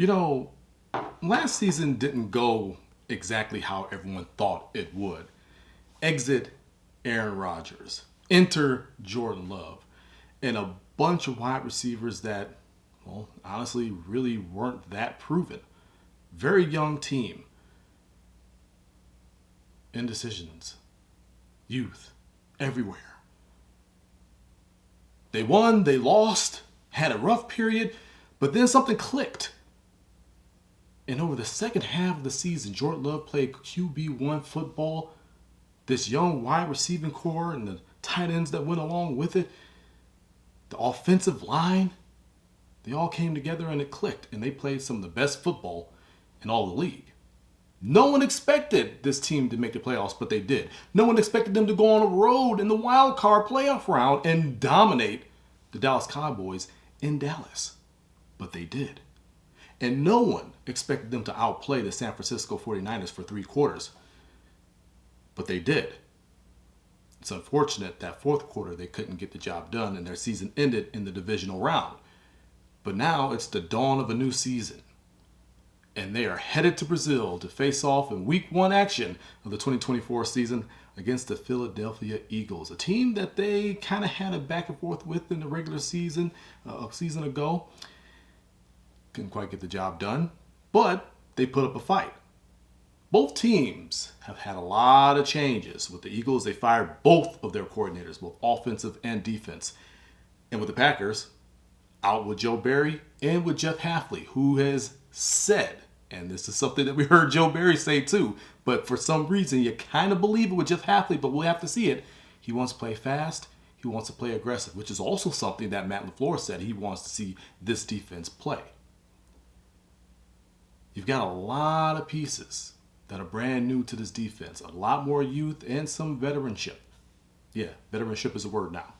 You know, last season didn't go exactly how everyone thought it would. Exit Aaron Rodgers, enter Jordan Love, and a bunch of wide receivers that, well, honestly, really weren't that proven. Very young team, indecisions, youth, everywhere. They won, they lost, had a rough period, but then something clicked. And over the second half of the season, Jordan Love played QB1 football. This young wide receiving core and the tight ends that went along with it, the offensive line, they all came together and it clicked. And they played some of the best football in all the league. No one expected this team to make the playoffs, but they did. No one expected them to go on a road in the wild card playoff round and dominate the Dallas Cowboys in Dallas. But they did. And no one expected them to outplay the San Francisco 49ers for 3 quarters. But they did. It's unfortunate that fourth quarter they couldn't get the job done and their season ended in the divisional round. But now it's the dawn of a new season. And they are headed to Brazil to face off in week 1 action of the 2024 season against the Philadelphia Eagles, a team that they kind of had a back and forth with in the regular season a season ago. Couldn't quite get the job done, but they put up a fight. Both teams have had a lot of changes. With the Eagles, they fired both of their coordinators, both offensive and defense. And with the Packers, out with Joe Barry and with Jeff Hafley, who has said, and this is something that we heard Joe Barry say too, but for some reason you kind of believe it with Jeff Hafley, but we'll have to see it. He wants to play fast. He wants to play aggressive, which is also something that Matt LaFleur said he wants to see this defense play. You've got a lot of pieces that are brand new to this defense. A lot more youth and some veteranship. Yeah, veteranship is a word now.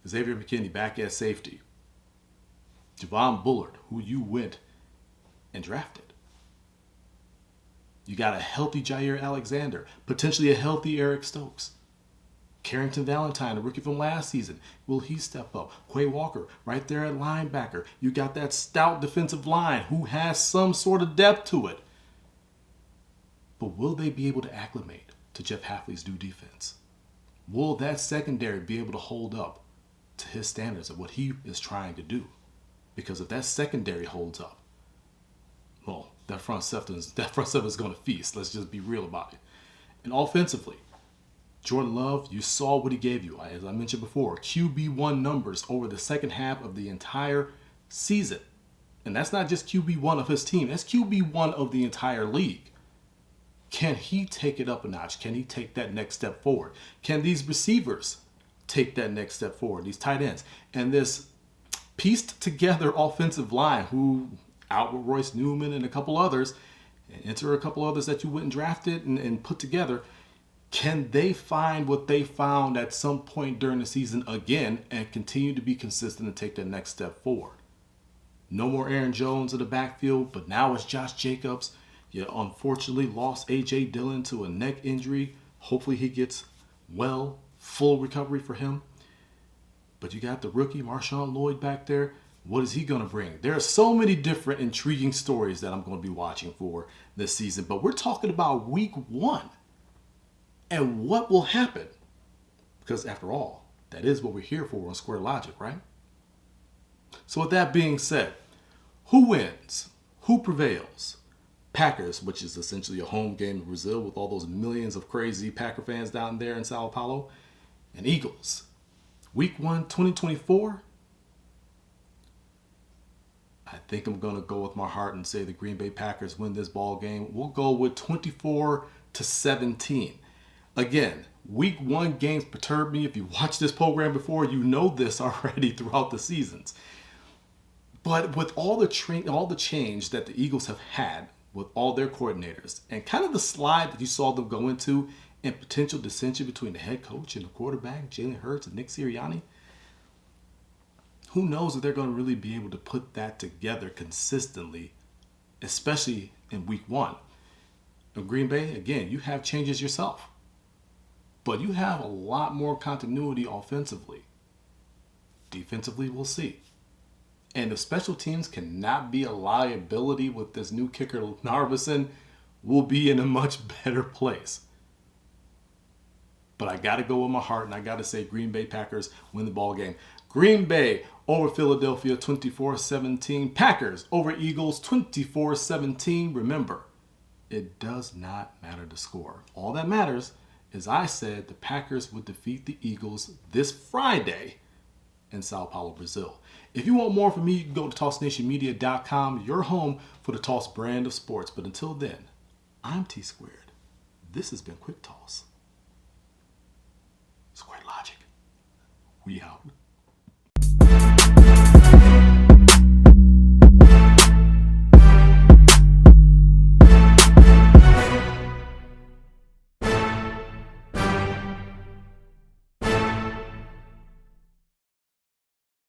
Xavier McKinney back at safety. Javon Bullard, who you went and drafted. You got a healthy Jair Alexander, potentially a healthy Eric Stokes. Carrington Valentine, a rookie from last season. Will he step up? Quay Walker, right there at linebacker. You got that stout defensive line who has some sort of depth to it. But will they be able to acclimate to Jeff Hafley's new defense? Will that secondary be able to hold up to his standards of what he is trying to do? Because if that secondary holds up, well, that front seven is going to feast. Let's just be real about it. And offensively, Jordan Love, you saw what he gave you. As I mentioned before, QB1 numbers over the second half of the entire season. And that's not just QB1 of his team. That's QB1 of the entire league. Can he take it up a notch? Can he take that next step forward? Can these receivers take that next step forward? These tight ends. And this pieced together offensive line, who out with Royce Newman and a couple others, and enter a couple others that you went and drafted and put together. Can they find what they found at some point during the season again and continue to be consistent and take that next step forward? No more Aaron Jones in the backfield, but now it's Josh Jacobs. You unfortunately lost A.J. Dillon to a neck injury. Hopefully he gets well, full recovery for him. But you got the rookie Marshawn Lloyd back there. What is he going to bring? There are so many different intriguing stories that I'm going to be watching for this season. But we're talking about week 1. And what will happen? Because after all, that is what we're here for on Square Logic, right? So with that being said, who wins? Who prevails? Packers, which is essentially a home game in Brazil with all those millions of crazy Packer fans down there in Sao Paulo. And Eagles. Week 1, 2024. I think I'm going to go with my heart and say the Green Bay Packers win this ball game. We'll go with 24-17. Again, week 1 games perturb me. If you watched this program before, you know this already throughout the seasons. But with all the change that the Eagles have had with all their coordinators and kind of the slide that you saw them go into and potential dissension between the head coach and the quarterback, Jalen Hurts and Nick Sirianni, who knows if they're going to really be able to put that together consistently, especially in week 1. In Green Bay, again, you have changes yourself. But you have a lot more continuity offensively. Defensively, we'll see. And if special teams cannot be a liability with this new kicker, Narvison, we'll be in a much better place. But I got to go with my heart, and I got to say Green Bay Packers win the ball game. Green Bay over Philadelphia 24-17. Packers over Eagles 24-17. Remember, it does not matter the score. All that matters is I said the Packers would defeat the Eagles this Friday in Sao Paulo, Brazil. If you want more from me, you can go to tossnationmedia.com, your home for the Toss brand of sports. But until then, I'm T Squared. This has been Quick Toss. Squared Logic. We out.